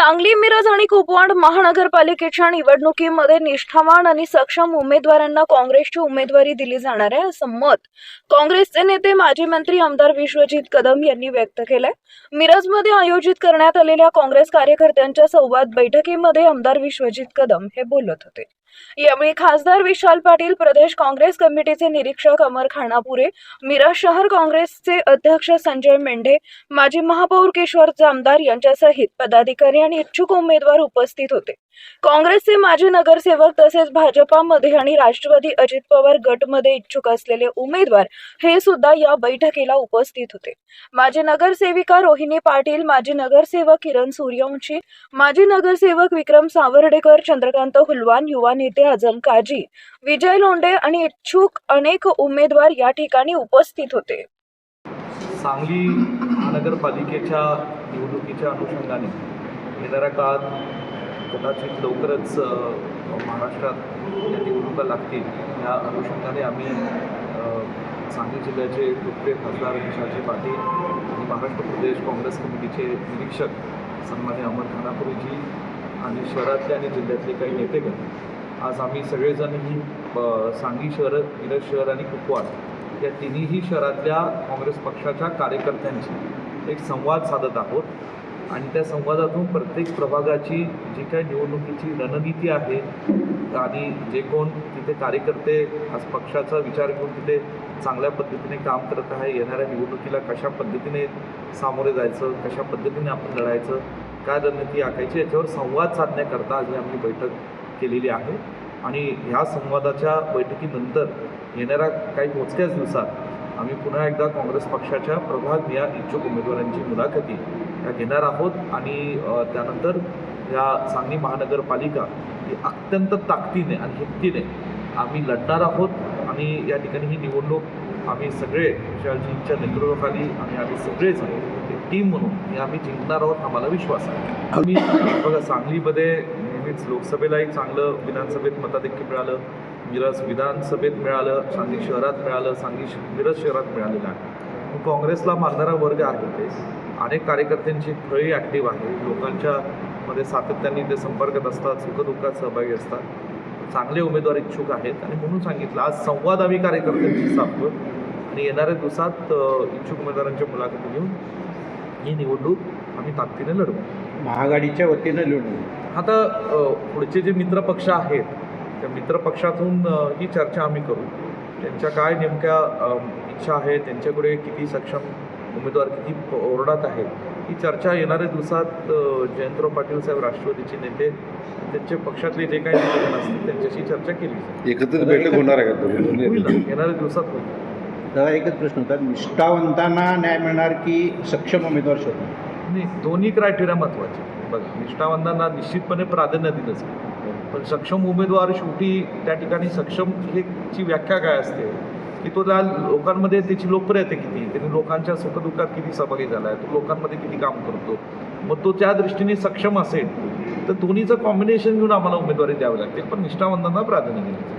सांगली, मिरज आणि कुपवाड महानगरपालिकेच्या निवडणुकीमध्ये निष्ठावान आणि सक्षम उमेदवारांना काँग्रेसची उमेदवारी दिली जाणार आहे असं मत काँग्रेसचे नेते माजी मंत्री आमदार विश्वजित कदम यांनी व्यक्त केलंय। मिरजमध्ये आयोजित करण्यात आलेल्या काँग्रेस कार्यकर्त्यांच्या संवाद बैठकीमध्ये आमदार विश्वजित कदम हे बोलत होते। यावेळी खासदार विशाल पाटील, प्रदेश काँग्रेस कमिटीचे निरीक्षक अमर खानापुरे, मिरज शहर काँग्रेसचे अध्यक्ष संजय मेंढे, माजी महापौर किशोर जामदार यांच्यासहित पदाधिकारी आणि इच्छुक उमेदवार उपस्थित होते। काँग्रेसचे माजी नगरसेवक तसेच भाजपामध्ये आणि राष्ट्रवादी अजित पवार गटमध्ये इच्छुक असलेले उमेदवार हे सुद्धा या बैठकीला उपस्थित होते। माजी नगरसेविका रोहिणी पाटील, माजी नगरसेवक किरण सूर्यवंशी, माजी नगरसेवक विक्रम सावर्डेकर, चंद्रकांत हुलवान, युवा नेते आझम काजी, विजय लोंढे आणि इच्छुक अनेक उमेदवार या ठिकाणी उपस्थित होते। सांगली महानगरपालिकेच्या निवडणुकीच्या अनुषंगाने येणाऱ्या काळात कदाचित लवकरच महाराष्ट्रात या निवडणुका लागतील, या अनुषंगाने आम्ही सांगली जिल्ह्याचे लोकप्रिय खासदार विशालजी पाटील आणि महाराष्ट्र प्रदेश काँग्रेस कमिटीचे निरीक्षक सन्मान्य अमर खानापुरेजी आणि शहरातले आणि जिल्ह्यातले काही नेतेगण आज आम्ही सगळेजणही सांगली शहर, मिरज शहर आणि कुपवाड या तिन्ही शहरातल्या काँग्रेस पक्षाच्या कार्यकर्त्यांची एक संवाद साधत आहोत आणि त्या संवादातून प्रत्येक प्रभागाची जी काही निवडणुकीची रणनीती आहे आणि जे कोण तिथे कार्यकर्ते आज पक्षाचा विचार करून तिथे चांगल्या पद्धतीने काम करत आहे, येणाऱ्या निवडणुकीला कशा पद्धतीने सामोरे जायचं, कशा पद्धतीने आपण लढायचं, काय रणनीती आखायची, याच्यावर संवाद साधण्याकरता आज आम्ही बैठक केलेली आहे। आणि ह्या संवादाच्या बैठकीनंतर येणाऱ्या काही मोजक्याच दिवसात आम्ही पुन्हा एकदा काँग्रेस पक्षाच्या प्रभाग या इच्छुक उमेदवारांची मुलाखती या घेणार आहोत आणि त्यानंतर या सांगली महानगरपालिका ही अत्यंत ताकदीने आणि हिमतीने आम्ही लढणार आहोत आणि या ठिकाणी ही निवडणूक आम्ही सगळे विशालजींच्या नेतृत्वाखाली आम्ही सगळेजण एक टीम म्हणून हे आम्ही जिंकणार आहोत, आम्हाला विश्वास आहे। आम्ही बघा सांगलीमध्ये नेहमीच लोकसभेलाही चांगलं विधानसभेत मताधिक्य मिळालं, मिरज विधानसभेत मिळालं, सांगली शहरात मिळालं, सांगली मिरज शहरात मिळालेलं आहे। काँग्रेसला मानणारा वर्ग आहे ते अनेक कार्यकर्त्यांची फळी ॲक्टिव्ह आहे, लोकांच्या मध्ये सातत्याने ते संपर्कात असतात, सुखदुःखात सहभागी असतात, चांगले उमेदवार इच्छुक आहेत आणि म्हणून सांगितलं आज संवाद आम्ही कार्यकर्त्यांशी साधतो आणि येणाऱ्या दिवसात इच्छुक उमेदवारांच्या मुलाखती घेऊन ही निवडणूक आम्ही ताकदीने लढवू, महाआघाडीच्या वतीनं लढवू। आता पुढचे जे मित्रपक्ष आहेत त्या मित्रपक्षातून ही चर्चा आम्ही करू, त्यांच्या काय नेमक्या इच्छा आहेत, त्यांच्याकडे किती सक्षम उमेदवार किती ओरडात आहेत, ही चर्चा येणाऱ्या दिवसात जयंतराव पाटील साहेब राष्ट्रवादीचे नेते त्यांचे पक्षातले जे काही नेते असतील त्यांच्याशी चर्चा केली जाईल। एकत्रित बैठक होणार आहे का? येणाऱ्या दिवसात होईल। दादा एकच प्रश्न होता, निष्ठावंतांना न्याय मिळणार की सक्षम उमेदवार शोधणार? नाही, दोन्ही क्रायटेरिया महत्त्वाचे। बघा, निष्ठावंतांना निश्चितपणे प्राधान्य दिलंच, पण सक्षम उमेदवार शेवटी त्या ठिकाणी सक्षम ची व्याख्या काय असते की तो त्या लोकांमध्ये त्याची लोकप्रियता किती, त्याने लोकांच्या सुखदुःखात किती सहभागी झाला आहे, तो लोकांमध्ये किती काम करतो, मग तो त्या दृष्टीने सक्षम असेल तर दोन्हीचं कॉम्बिनेशन घेऊन आम्हाला उमेदवारी द्यावी लागते, पण निष्ठावंतांना प्राधान्य दिलं।